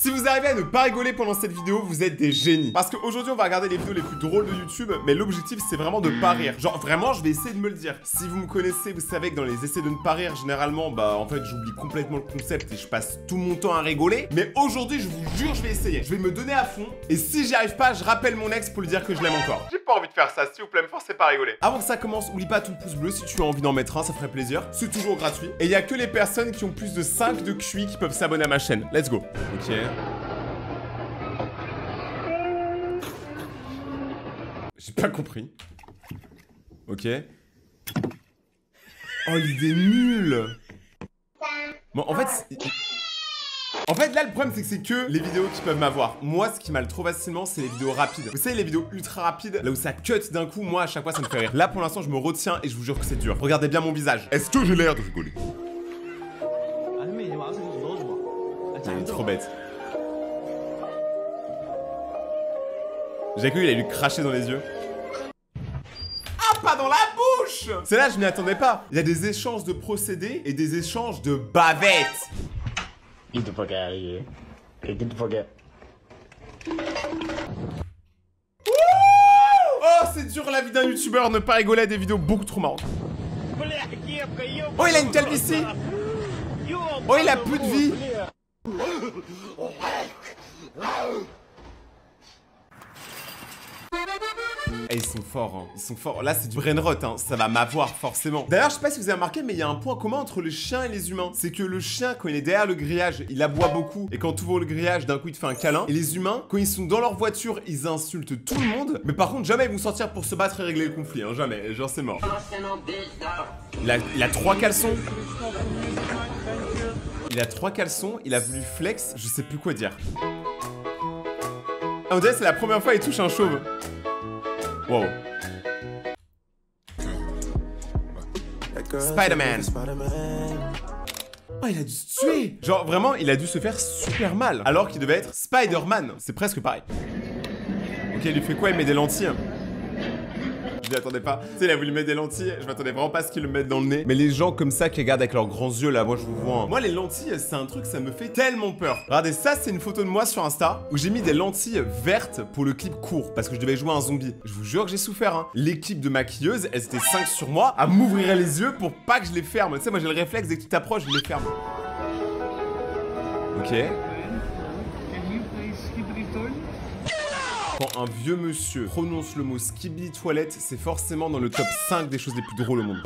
Si vous arrivez à ne pas rigoler pendant cette vidéo, vous êtes des génies. Parce qu'aujourd'hui, on va regarder les vidéos les plus drôles de YouTube, mais l'objectif, c'est vraiment de pas rire. Genre, vraiment, je vais essayer de me le dire. Si vous me connaissez, vous savez que dans les essais de ne pas rire, généralement, bah, en fait, j'oublie complètement le concept et je passe tout mon temps à rigoler. Mais aujourd'hui, je vous jure, je vais essayer. Je vais me donner à fond. Et si j'y arrive pas, je rappelle mon ex pour lui dire que je l'aime encore. J'ai pas envie de faire ça, s'il vous plaît, me forcez pas à rigoler. Avant que ça commence, oublie pas tout le pouce bleu si tu as envie d'en mettre un, ça ferait plaisir. C'est toujours gratuit. Et il y a que les personnes qui ont plus de 5 de QI qui peuvent s'abonner à ma chaîne. Let's go. Ok. J'ai pas compris. Ok. Oh, l'idée nulle. Bon, en fait, là, le problème, c'est que c'est que les vidéos qui peuvent m'avoir. Moi, ce qui m'a le trop facilement, c'est les vidéos rapides. Vous savez, les vidéos ultra rapides, là où ça cut d'un coup, moi, à chaque fois, ça me fait rire. Là, pour l'instant, je me retiens et je vous jure que c'est dur. Regardez bien mon visage. Est-ce que j'ai l'air de rigoler? Il est trop bête. J'ai cru qu'il allait lui cracher dans les yeux. Ah, pas dans la bouche! C'est là, je m'y attendais pas. Il y a des échanges de procédés et des échanges de bavettes. Get the fuck out of here. Okay, get the fuck out. Oh, c'est dur la vie d'un youtubeur, ne pas rigoler à des vidéos beaucoup trop marrantes. Oh, il a une calvitie. Oh, il a plus de vie. Et ils sont forts, hein. Ils sont forts. Là, c'est du brainrot, hein. Ça va m'avoir, forcément. D'ailleurs, je sais pas si vous avez remarqué, mais il y a un point commun entre le chien et les humains. C'est que le chien, quand il est derrière le grillage, il aboie beaucoup. Et quand tu ouvres le grillage, d'un coup, il te fait un câlin. Et les humains, quand ils sont dans leur voiture, ils insultent tout le monde. Mais par contre, jamais ils vont sortir pour se battre et régler le conflit, hein. Jamais. Genre, c'est mort. Il a 3 caleçons. Il a 3 caleçons. Il a voulu flex. Je sais plus quoi dire. Ah, on dirait que c'est la première fois qu'il touche un chauve. Wow. Spider-Man. Oh, il a dû se tuer. Genre, vraiment, il a dû se faire super mal. Alors qu'il devait être Spider-Man. C'est presque pareil. Ok, il lui fait quoi? Il met des lentilles. Je m'y attendais pas. Tu sais, il a voulu mettre des lentilles. Je m'attendais vraiment pas à ce qu'il le mette dans le nez. Mais les gens comme ça qui regardent avec leurs grands yeux, là, moi, je vous vois. Hein. Moi, les lentilles, c'est un truc, ça me fait tellement peur. Regardez, ça, c'est une photo de moi sur Insta où j'ai mis des lentilles vertes pour le clip court parce que je devais jouer un zombie. Je vous jure que j'ai souffert, hein. L'équipe de maquilleuse, elles étaient 5 sur moi à m'ouvrir les yeux pour pas que je les ferme. Tu sais, moi, j'ai le réflexe, dès que tu t'approches, je les ferme. Ok. Quand un vieux monsieur prononce le mot skibidi toilette, c'est forcément dans le top 5 des choses les plus drôles au monde.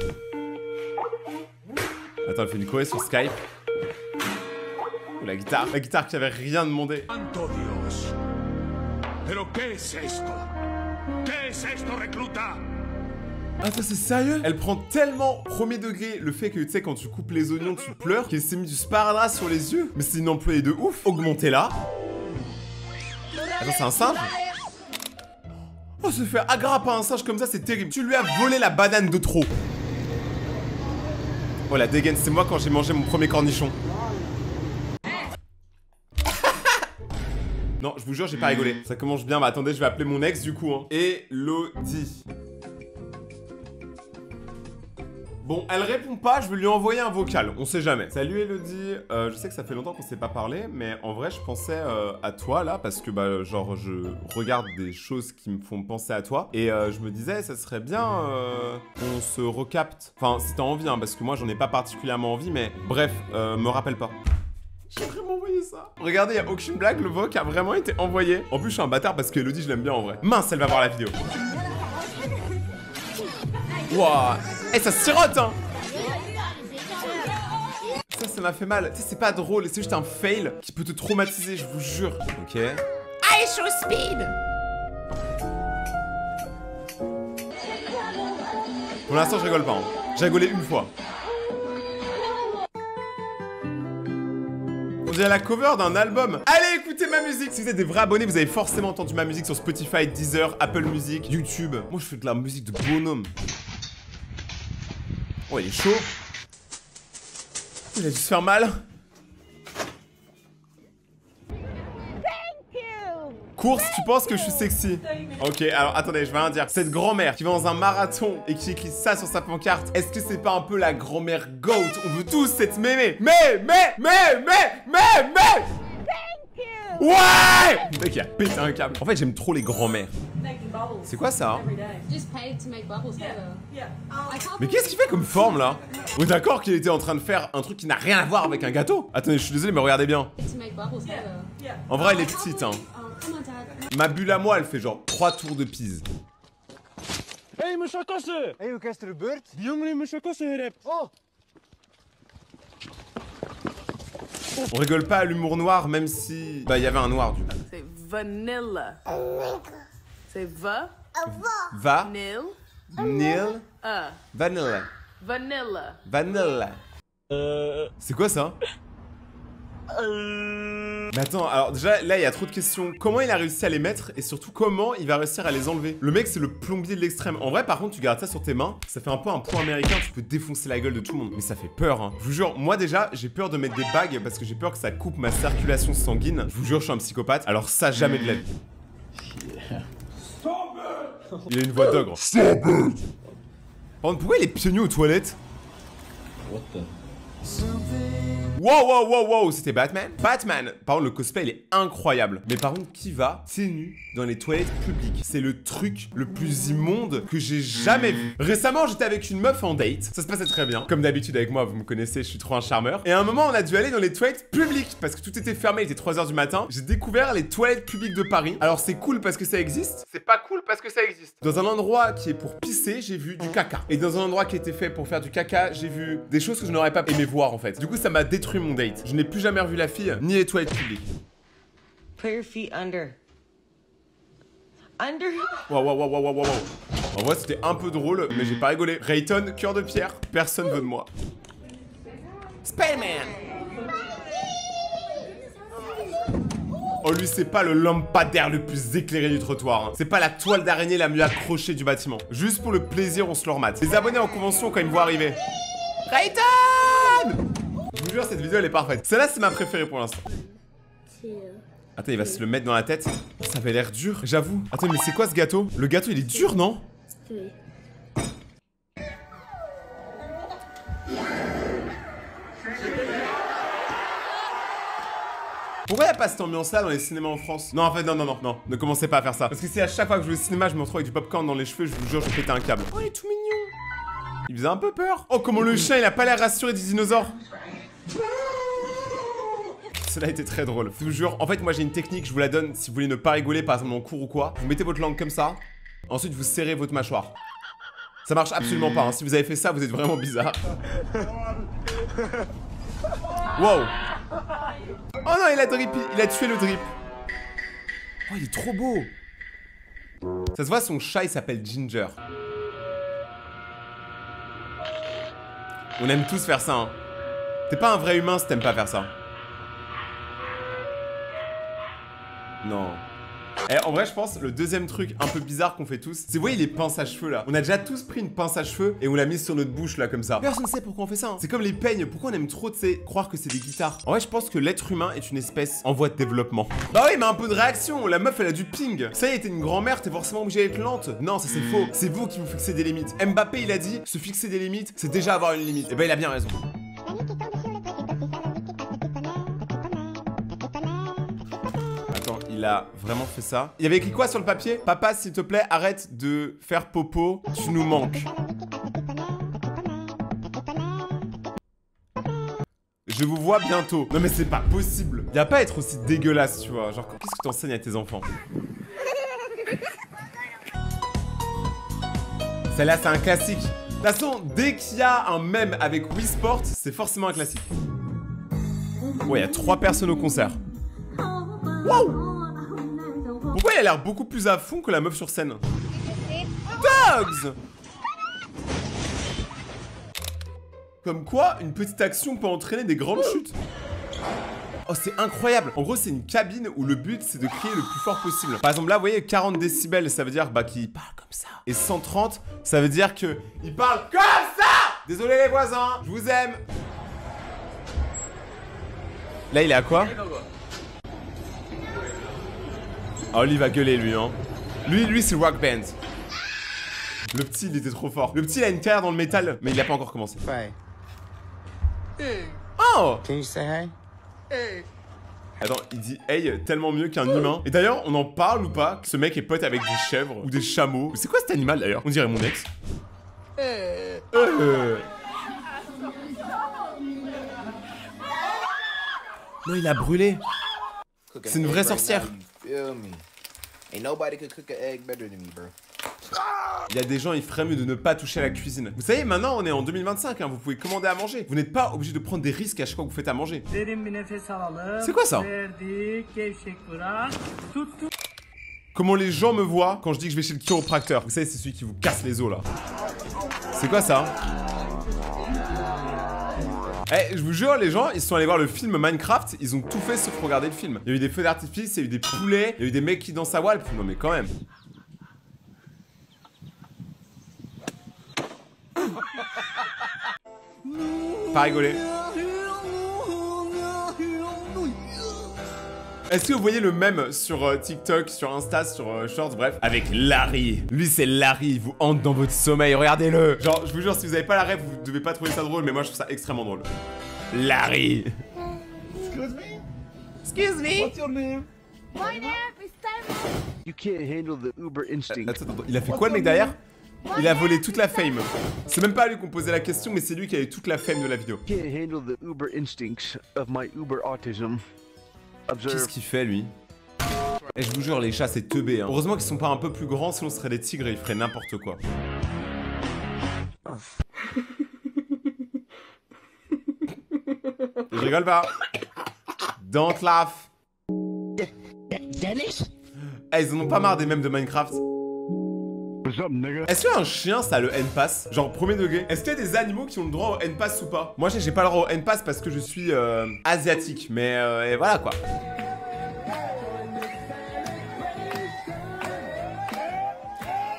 Attends, elle fait une choré sur Skype. Oh, la guitare. La guitare qui avait rien demandé. Santo Dios. Pero ¿qué es esto? ¿Qué es esto, recluta? Attends, c'est sérieux? Elle prend tellement premier degré le fait que, tu sais, quand tu coupes les oignons, tu pleures, qu'elle s'est mis du sparadrap sur les yeux. Mais c'est une employée de ouf. Augmentez-la. Attends, c'est un singe? Oh, se faire aggrapper par un singe comme ça, c'est terrible. Tu lui as volé la banane de trop. Oh, la dégaine, c'est moi quand j'ai mangé mon premier cornichon. Non, je vous jure, j'ai pas rigolé. Ça commence bien. Bah attendez, je vais appeler mon ex du coup, hein. Elodie. Bon, elle répond pas, je vais lui envoyer un vocal, on sait jamais. Salut Elodie, je sais que ça fait longtemps qu'on s'est pas parlé, mais en vrai je pensais à toi là, parce que bah genre je regarde des choses qui me font penser à toi, et je me disais ça serait bien qu'on se recapte. Enfin, si t'as envie, hein, parce que moi j'en ai pas particulièrement envie, mais bref, me rappelle pas. J'ai vraiment envoyé ça. Regardez, y a aucune blague, le voc a vraiment été envoyé. En plus je suis un bâtard parce que Elodie je l'aime bien en vrai. Mince, elle va voir la vidéo. Wouah. Eh, ça se sirote, hein. Ça m'a fait mal. Tu sais, c'est pas drôle, c'est juste un fail qui peut te traumatiser, je vous jure. Ok. Allez, show speed. Pour l'instant, je rigole pas. Hein. J'ai rigolé une fois. On dirait la cover d'un album. Allez, écoutez ma musique. Si vous êtes des vrais abonnés, vous avez forcément entendu ma musique sur Spotify, Deezer, Apple Music, YouTube. Moi, je fais de la musique de bonhomme. Oh, il est chaud. Il a dû se faire mal. Course, tu penses que je suis sexy? Ok, alors attendez, je vais rien dire. Cette grand-mère qui va dans un marathon et qui écrit ça sur sa pancarte, est-ce que c'est pas un peu la grand-mère GOAT? On veut tous cette mémé. Mais Ouais! Le mec il a pété un câble. En fait j'aime trop les grands-mères. C'est quoi ça? Mais qu'est-ce qu'il fait comme forme là? On est d'accord qu'il était en train de faire un truc qui n'a rien à voir avec un gâteau? Attendez, je suis désolé mais regardez bien. En vrai elle est petite hein. Ma bulle à moi elle fait genre 3 tours de Pise. Hey, mijn chakassen! Hey, hoe is er gebeurd? Die jongen heeft mijn chakassen gerept. Oh! On rigole pas à l'humour noir même si... Bah il y avait un noir du coup. C'est vanilla. C'est va. Va. Nil. Nil. Vanilla. Vanilla. Vanilla. C'est quoi ça? Mais attends, alors déjà là il y a trop de questions. Comment il a réussi à les mettre et surtout comment il va réussir à les enlever? Le mec c'est le plombier de l'extrême. En vrai par contre tu gardes ça sur tes mains, ça fait un peu un point américain, tu peux défoncer la gueule de tout le monde. Mais ça fait peur hein. Je vous jure, moi déjà j'ai peur de mettre des bagues parce que j'ai peur que ça coupe ma circulation sanguine. Je vous jure je suis un psychopathe, alors ça jamais de la vie. Il a une voix d'ogre. Par contre pourquoi il est pieds nus aux toilettes? What the? Wow, wow, wow, wow, c'était Batman. Batman, par contre, le cosplay, il est incroyable. Mais par contre, qui va pieds nus dans les toilettes publiques? C'est le truc le plus immonde que j'ai jamais vu. Récemment, j'étais avec une meuf en date. Ça se passait très bien. Comme d'habitude avec moi, vous me connaissez, je suis trop un charmeur. Et à un moment, on a dû aller dans les toilettes publiques parce que tout était fermé, il était 3 h du matin. J'ai découvert les toilettes publiques de Paris. Alors, c'est cool parce que ça existe. C'est pas cool parce que ça existe. Dans un endroit qui est pour pisser, j'ai vu du caca. Et dans un endroit qui était fait pour faire du caca, j'ai vu des choses que je n'aurais pas aimé voir en fait. Du coup, ça m'a détruit mon date. Je n'ai plus jamais revu la fille, ni les toilettes publiques. Put your feet under. Under? Wow, wow, wow, wow, wow, wow. En vrai, c'était un peu drôle, mais j'ai pas rigolé. Rayton, cœur de pierre, personne veut de moi. Spider-Man! Oh, lui, c'est pas le lampadaire le plus éclairé du trottoir. Hein. C'est pas la toile d'araignée la mieux accrochée du bâtiment. Juste pour le plaisir, on se le remate. Les abonnés en convention quand ils me voient arriver. Rayton! Je vous jure, cette vidéo, elle est parfaite. Celle-là, c'est ma préférée pour l'instant. Attends, il va se le mettre dans la tête. Ça avait l'air dur, j'avoue. Attends, mais c'est quoi ce gâteau? Le gâteau, il est dur, non? Pourquoi y'a pas cette ambiance-là dans les cinémas en France? Non, en fait, non, ne commencez pas à faire ça. Parce que si à chaque fois que je vais au cinéma, je me retrouve avec du popcorn dans les cheveux, je vous jure, je vais péter un câble. Oh, il est tout mignon. Il faisait un peu peur. Oh, comment le chien, il a pas l'air rassuré des dinosaures. Cela a été très drôle. Je vous jure, en fait, moi j'ai une technique, je vous la donne si vous voulez ne pas rigoler, par exemple en cours ou quoi. Vous mettez votre langue comme ça, ensuite vous serrez votre mâchoire. Ça marche absolument pas, hein. Si vous avez fait ça, vous êtes vraiment bizarre. Wow. Oh non, il a drip, il a tué le drip. Oh, il est trop beau. Ça se voit, son chat, il s'appelle Ginger. On aime tous faire ça, hein. T'es pas un vrai humain si t'aimes pas faire ça. Non. Eh, en vrai, je pense, le deuxième truc un peu bizarre qu'on fait tous, c'est, vous voyez les pinces à cheveux là? On a déjà tous pris une pince à cheveux et on l'a mise sur notre bouche là, comme ça. Personne ne sait pourquoi on fait ça. Hein. C'est comme les peignes. Pourquoi on aime trop, tu sais, croire que c'est des guitares? En vrai, je pense que l'être humain est une espèce en voie de développement. Bah oui, mais un peu de réaction. La meuf, elle a du ping. Ça y est, t'es une grand-mère, t'es forcément obligée d'être lente. Non, ça c'est faux. C'est vous qui vous fixez des limites. Mbappé, il a dit, se fixer des limites, c'est déjà avoir une limite. Et bah, il a bien raison. Il a vraiment fait ça. Il y avait écrit quoi sur le papier? Papa, s'il te plaît, arrête de faire popo, tu nous manques. Je vous vois bientôt. Non mais c'est pas possible. Y a pas à être aussi dégueulasse, tu vois. Genre, qu'est-ce que t'enseignes à tes enfants? Celle-là, c'est un classique. De toute façon, dès qu'il y a un mème avec Wii Sports, c'est forcément un classique. Ouais, il y a 3 personnes au concert. Wow! Pourquoi il a l'air beaucoup plus à fond que la meuf sur scène? Dogs! Comme quoi, une petite action peut entraîner des grandes chutes. Oh, c'est incroyable. En gros, c'est une cabine où le but, c'est de crier le plus fort possible. Par exemple, là, vous voyez, 40 décibels, ça veut dire bah, qu'il parle comme ça. Et 130, ça veut dire que il parle comme ça. Désolé les voisins, je vous aime. Là, il est à quoi? Oh, lui, il va gueuler, lui, hein. Lui, c'est Rock Band. Le petit, il était trop fort. Le petit, il a une carrière dans le métal, mais il a pas encore commencé. Hey. Oh! Can you say hi? Hey. Attends, il dit hey tellement mieux qu'un humain. Et d'ailleurs, on en parle ou pas que ce mec est pote avec des chèvres ou des chameaux. C'est quoi cet animal d'ailleurs? On dirait mon ex. Non, il a brûlé. C'est une vraie sorcière. Il y a des gens, il ferait mieux de ne pas toucher à la cuisine. Vous savez, maintenant on est en 2025, hein, vous pouvez commander à manger. Vous n'êtes pas obligé de prendre des risques à chaque fois que vous faites à manger. C'est quoi ça? Comment les gens me voient quand je dis que je vais chez le chiropracteur. Vous savez, c'est celui qui vous casse les os là. C'est quoi ça? Eh, je vous jure, les gens, ils sont allés voir le film Minecraft, ils ont tout fait sauf regarder le film. Il y a eu des feux d'artifice, il y a eu des poulets, il y a eu des mecs qui dansent à wall. Non mais quand même. Pas rigoler. Est-ce que vous voyez le mème sur TikTok, sur Insta, sur Shorts, bref, avec Larry. Lui c'est Larry, il vous hante dans votre sommeil, regardez-le. Genre, je vous jure, si vous avez pas la ref, vous devez pas trouver ça drôle, mais moi je trouve ça extrêmement drôle. Larry. Excuse me? Excuse me? What's your name? My name is Simon. You can't handle the uber instinct. Attends, il a fait quoi le mec derrière? Il a volé toute la fame. C'est même pas à lui qu'on posait la question, mais c'est lui qui avait toute la fame de la vidéo. You can't handle the uber instincts of my uber autism. Qu'est-ce qu'il fait lui? Et je vous jure, les chats c'est teubé hein. Heureusement qu'ils sont pas un peu plus grands, sinon ce seraient des tigres et ils feraient n'importe quoi. Je rigole pas. Don't laugh. Dennis? Eh, ils en ont pas marre des mèmes de Minecraft. Est-ce qu'un chien ça a le N-Pass? Genre premier degré. Est-ce qu'il y a des animaux qui ont le droit au N-Pass ou pas? Moi j'ai pas le droit au N-Pass parce que je suis asiatique. Mais et voilà quoi.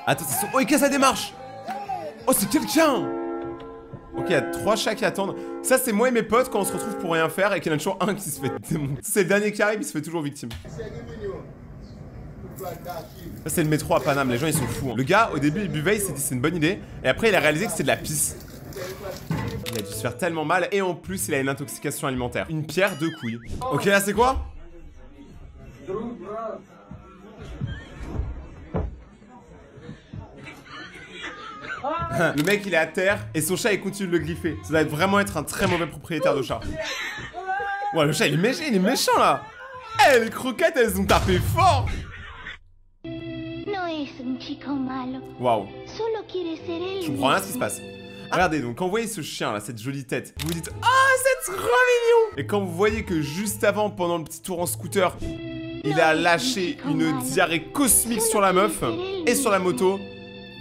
Attends, c'est son... Oh, et ça démarche. Oh, c'est quelqu'un. Ok, il y a 3 chats qui attendent. Ça, c'est moi et mes potes quand on se retrouve pour rien faire et qu'il y en a toujours un qui se fait démonter. C'est le dernier qui arrive, il se fait toujours victime. Ça, c'est le métro à Paname, les gens ils sont fous. Hein. Le gars, au début, il buvait, il s'est dit c'est une bonne idée. Et après, il a réalisé que c'était de la pisse. Il a dû se faire tellement mal. Et en plus, il a une intoxication alimentaire. Une pierre, 2 couilles. Ok, là, c'est quoi? Le mec il est à terre et son chat il continue de le griffer. Ça doit vraiment être un très mauvais propriétaire de chat. Ouais, le chat il est méchant là. Eh, les croquettes elles ont tapé fort. Waouh. Je comprends rien à ce qui se passe. Regardez, donc quand vous voyez ce chien là, cette jolie tête, vous vous dites « Oh, c'est trop mignon !» Et quand vous voyez que juste avant, pendant le petit tour en scooter, il a lâché une diarrhée cosmique sur la meuf et sur la moto.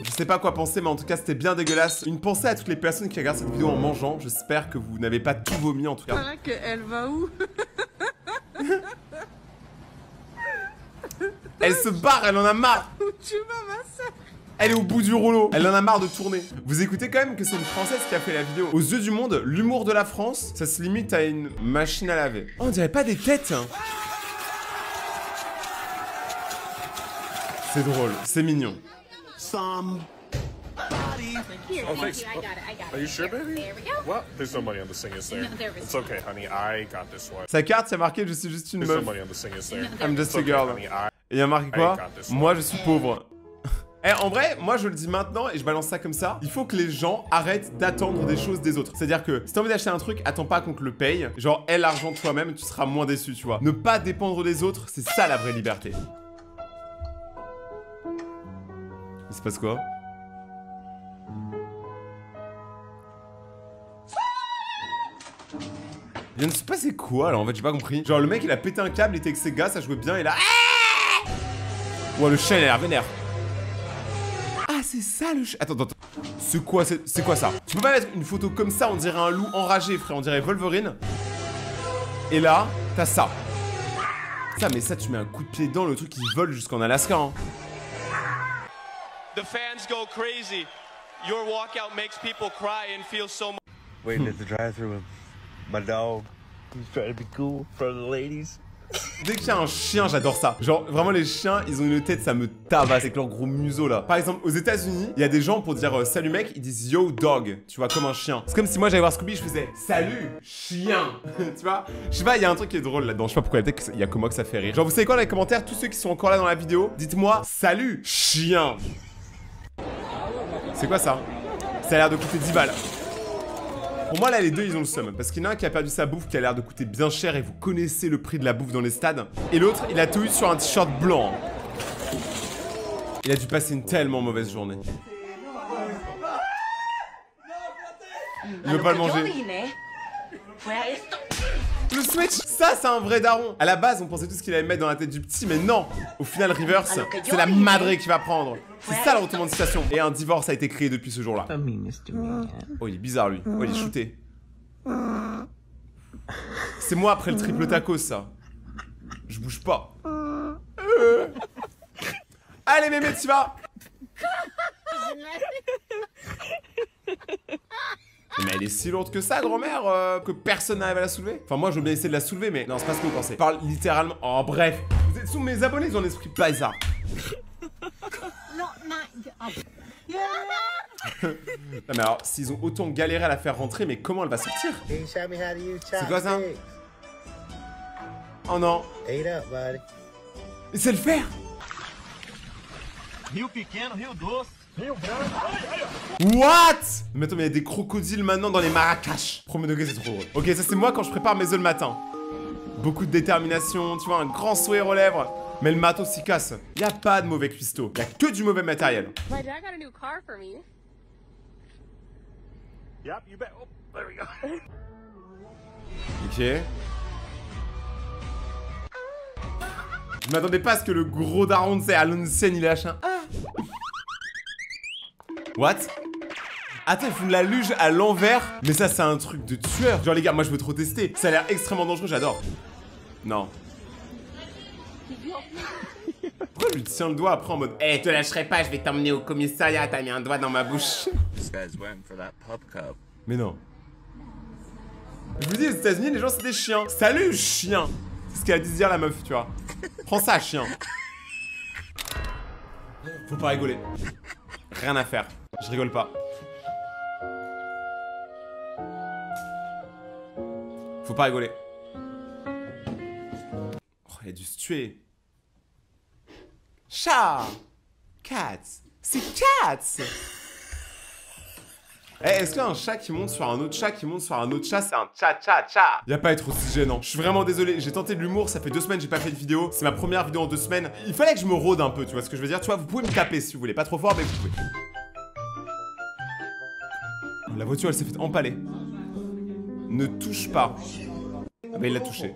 Je sais pas quoi penser, mais en tout cas, c'était bien dégueulasse. Une pensée à toutes les personnes qui regardent cette vidéo en mangeant. J'espère que vous n'avez pas tout vomi, en tout cas. Voilà qu'elle va où? Elle se barre, elle en a marre. Où tu vas, ma soeur? Elle est au bout du rouleau. Elle en a marre de tourner. Vous écoutez quand même que c'est une Française qui a fait la vidéo. Aux yeux du monde, l'humour de la France, ça se limite à une machine à laver. Oh, on dirait pas des têtes, hein. C'est drôle, c'est mignon. Here, oh, thanks. I got it. Are you sure, baby? There we go. What? There's no money on the singers there. No, there is. It's okay, honey. I got this one. Sa carte, il y a marqué « Je suis juste une meuf ». There's no money on the singers there. I'm just a girl. Et il y a marqué quoi? Moi, je suis pauvre. Eh, en vrai, moi je le dis maintenant et je balance ça comme ça. Il faut que les gens arrêtent d'attendre des choses des autres. C'est-à-dire que si t'as envie d'acheter un truc, attends pas qu'on te le paye. Genre, aie l'argent toi-même, tu seras moins déçu, tu vois. Ne pas dépendre des autres, c'est ça la vraie liberté. Il se passe quoi? Il vient de se passer quoi là en fait, j'ai pas compris. Genre le mec il a pété un câble, il était avec ses gars, ça jouait bien et là. Ouais, le chien il a l'air vénère. Ah, c'est ça le chien. Attends. C'est quoi ça? Tu peux pas mettre une photo comme ça, on dirait un loup enragé, frère, on dirait Wolverine. Et là, t'as ça. Mais ça, tu mets un coup de pied dedans, le truc il vole jusqu'en Alaska. Hein. The fans go crazy. Your walkout makes people cry and feel so much. Waiting at the drive-thru with my dog. He's trying to be cool for the ladies. Dès qu'il y a un chien, j'adore ça. Genre, vraiment, les chiens, ils ont une tête, ça me tabasse avec leur gros museau là. Par exemple, aux États-Unis, il y a des gens pour dire salut mec, ils disent yo dog, tu vois, comme un chien. C'est comme si moi j'allais voir Scooby, je faisais salut chien. Tu vois, je sais pas, il y a un truc qui est drôle là-dedans. Je sais pas pourquoi, peut-être qu'il y a que moi que ça fait rire. Genre, vous savez quoi dans les commentaires, tous ceux qui sont encore là dans la vidéo, dites-moi salut chien. C'est quoi ça? Ça a l'air de coûter 10 balles. Pour moi là les deux ils ont le seum parce qu'il y en a un qui a perdu sa bouffe qui a l'air de coûter bien cher et vous connaissez le prix de la bouffe dans les stades. Et l'autre il a tout eu sur un t-shirt blanc. Il a dû passer une tellement mauvaise journée. Il veut pas le manger. Le Switch, ça c'est un vrai daron. À la base on pensait tout ce qu'il allait mettre dans la tête du petit mais non. Au final Reverse c'est la madrée qui va prendre. C'est ça le retournement de situation. Et un divorce a été créé depuis ce jour-là. Oh il est bizarre lui. Oh il est shooté. C'est moi après le triple tacos ça. Je bouge pas. Allez mémé tu vas. Mais elle est si lourde que ça, grand-mère, que personne n'arrive à la soulever. Enfin, moi, je veux bien essayer de la soulever, mais non, c'est pas ce que vous pensez. Je parle littéralement. Oh, bref. Vous êtes sous mes abonnés, ils ont un esprit bizarre. Non, mais alors, s'ils ont autant galéré à la faire rentrer, mais comment elle va sortir? C'est quoi ça? Oh non. Mais c'est le faire. Rio pequeno, Rio doce. What? Mais attends, mais il y a des crocodiles maintenant dans les Marrakech. Premier degré, c'est trop drôle. Ok, ça c'est moi quand je prépare mes œufs le matin. Beaucoup de détermination, tu vois, un grand sourire aux lèvres. Mais le matos s'y casse. Y a pas de mauvais cuistot. Y a que du mauvais matériel. My dad got a new car for me. Yep, you bet. Oh, there we go. Ok. Je m'attendais pas à ce que le gros daron, tu sais, à l'ancienne, il lâche un... What? Attends, ils font de la luge à l'envers. Mais ça, c'est un truc de tueur. Genre, les gars, moi, je veux trop tester. Ça a l'air extrêmement dangereux, j'adore. Non. Pourquoi je lui tiens le doigt après en mode Eh, te lâcherai pas, je vais t'emmener au commissariat, t'as mis un doigt dans ma bouche. Mais non. Je vous dis, aux États-Unis, les gens, c'est des chiens. Salut, chien. C'est ce qu'elle a dit dire, la meuf, tu vois. Prends ça, chien. Faut pas rigoler. Rien à faire. Je rigole pas. Faut pas rigoler. Oh, il a dû se tuer. Chat. Cats. C'est cats. Eh, est-ce qu'un chat qui monte sur un autre chat qui monte sur un autre chat, c'est un cha-cha-cha? Y'a pas à être aussi gênant. Je suis vraiment désolé, j'ai tenté de l'humour, ça fait 2 semaines j'ai pas fait de vidéo. C'est ma première vidéo en 2 semaines. Il fallait que je me rôde un peu, tu vois ce que je veux dire? Tu vois, vous pouvez me taper si vous voulez, pas trop fort, mais vous pouvez. La voiture, elle s'est fait empaler. Ne touche pas. Ah bah il l'a touché.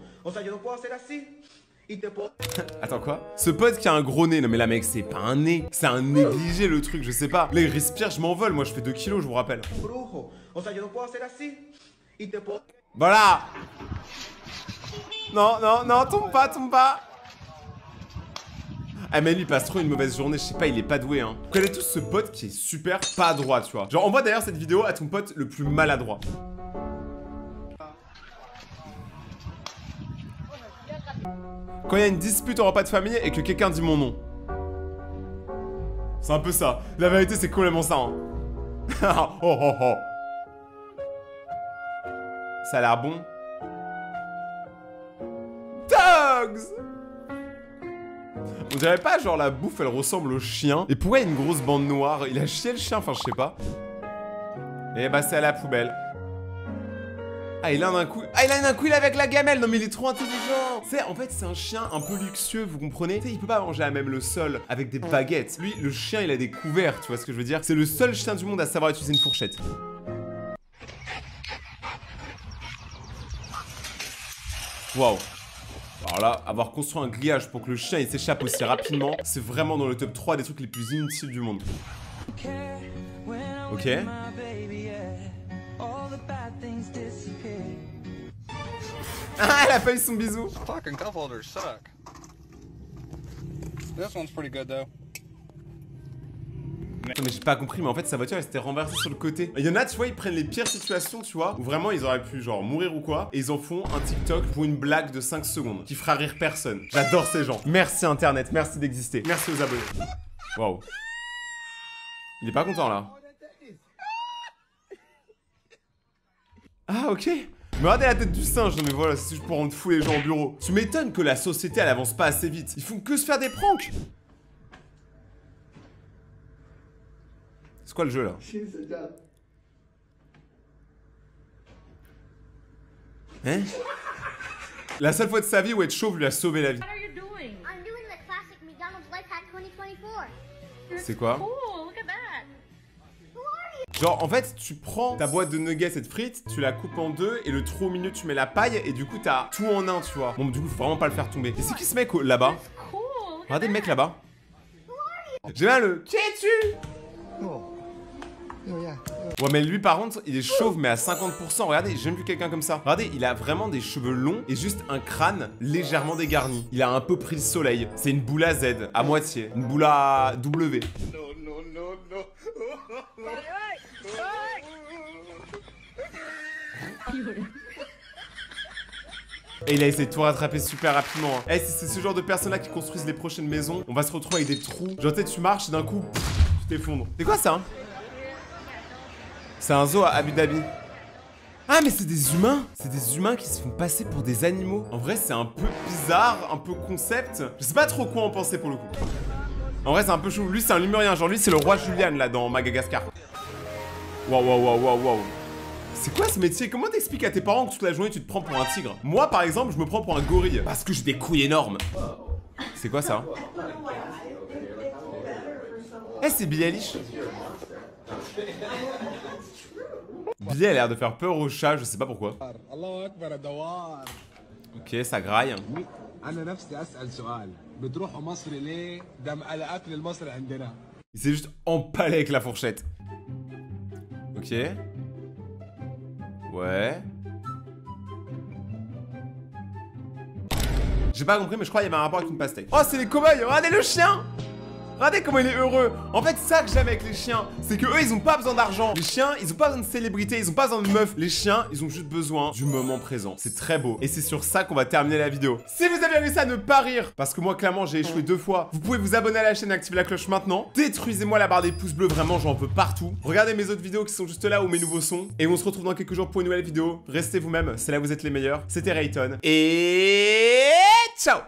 Attends quoi? Ce pote qui a un gros nez, non mais là mec c'est pas un nez, c'est un négligé le truc, je sais pas. Là il respire, je m'envole, moi je fais 2 kilos je vous rappelle. Voilà. Non, non, non, tombe pas, tombe pas. Ah mais lui il passe trop une mauvaise journée, je sais pas, il est pas doué hein. Vous connaissez tous ce pote qui est super pas droit, tu vois. Genre envoie d'ailleurs cette vidéo à ton pote le plus maladroit. Quand il y a une dispute en repas de famille et que quelqu'un dit mon nom. C'est un peu ça. La vérité, c'est complètement ça. Hein. Oh, oh, oh. Ça a l'air bon. Dogs! On dirait pas, genre, la bouffe, elle ressemble au chien. Et pourquoi il y a une grosse bande noire? Il a chié le chien, enfin, je sais pas. Et bah, c'est à la poubelle. Ah, il a un coup. Ah, il a un coup, il est avec la gamelle. Non, mais il est trop intelligent. Tu sais, en fait, c'est un chien un peu luxueux, vous comprenez? Tu sais, il peut pas manger à même le sol avec des baguettes. Lui, le chien, il a des couverts, tu vois ce que je veux dire? C'est le seul chien du monde à savoir utiliser une fourchette. Waouh. Alors là, avoir construit un grillage pour que le chien il s'échappe aussi rapidement, c'est vraiment dans le top 3 des trucs les plus inutiles du monde. Ok. Ah, elle a pas eu son bisou. Fucking cup holders suck. This one's pretty good though. Attends, mais j'ai pas compris, mais en fait sa voiture elle s'était renversée sur le côté. Il y en a, tu vois, ils prennent les pires situations, tu vois, où vraiment ils auraient pu genre mourir ou quoi, et ils en font un TikTok pour une blague de 5 secondes qui fera rire personne. J'adore ces gens. Merci internet, merci d'exister. Merci aux abonnés. Waouh. Il est pas content là. Ah ok. Mais regardez la tête du singe, non mais voilà, c'est juste pour rendre fou les gens au bureau. Tu m'étonnes que la société elle avance pas assez vite. Ils font que se faire des pranks. C'est quoi le jeu là? Hein? La seule fois de sa vie où être chauve lui a sauvé la vie. C'est quoi? Genre en fait tu prends ta boîte de nuggets et de frites, tu la coupes en deux et le trou au milieu tu mets la paille et du coup t'as tout en un, tu vois. Bon du coup faut vraiment pas le faire tomber. Et c'est qui ce mec là-bas? Regardez le mec là-bas. J'ai mal le... Qui es-tu? Ouais mais lui par contre il est chauve mais à 50%. Regardez, j'ai jamais vu quelqu'un comme ça. Regardez, il a vraiment des cheveux longs et juste un crâne légèrement dégarni. Il a un peu pris le soleil. C'est une boule à Z, à moitié. Une boule à W. Et il a essayé de tout rattraper super rapidement. Hein. Hey, c'est ce genre de personnes-là qui construisent les prochaines maisons. On va se retrouver avec des trous. Genre peut-être tu marches et d'un coup, tu t'effondres. C'est quoi ça hein? C'est un zoo à Abu Dhabi. Ah mais c'est des humains. C'est des humains qui se font passer pour des animaux. En vrai c'est un peu bizarre, un peu concept. Je sais pas trop quoi en penser pour le coup. En vrai c'est un peu chou. Lui c'est un Lumérien, genre lui c'est le roi Julian là dans Madagascar. Waouh waouh waouh waouh waouh. C'est quoi ce métier? Comment t'expliques à tes parents que toute la journée tu te prends pour un tigre? Moi par exemple je me prends pour un gorille. Parce que j'ai des couilles énormes. C'est quoi ça? Eh c'est Billie Eilish. Billie a l'air de faire peur au chat, je sais pas pourquoi. Ok, ça graille. Il s'est juste empalé avec la fourchette. Ok. Ouais. J'ai pas compris mais je crois qu'il y avait un rapport avec une pastèque. Oh c'est les cow-boys, regardez le chien. Regardez comment il est heureux. En fait, ça que j'aime avec les chiens, c'est que eux, ils ont pas besoin d'argent. Les chiens, ils ont pas besoin de célébrité, ils ont pas besoin de meufs. Les chiens, ils ont juste besoin du moment présent. C'est très beau. Et c'est sur ça qu'on va terminer la vidéo. Si vous avez aimé ça, ne pas rire, parce que moi, clairement, j'ai échoué 2 fois. Vous pouvez vous abonner à la chaîne et activer la cloche maintenant. Détruisez-moi la barre des pouces bleus, vraiment, j'en veux partout. Regardez mes autres vidéos qui sont juste là ou mes nouveaux sons. Et on se retrouve dans quelques jours pour une nouvelle vidéo. Restez vous-même, c'est là où vous êtes les meilleurs. C'était Rayton. Et ciao!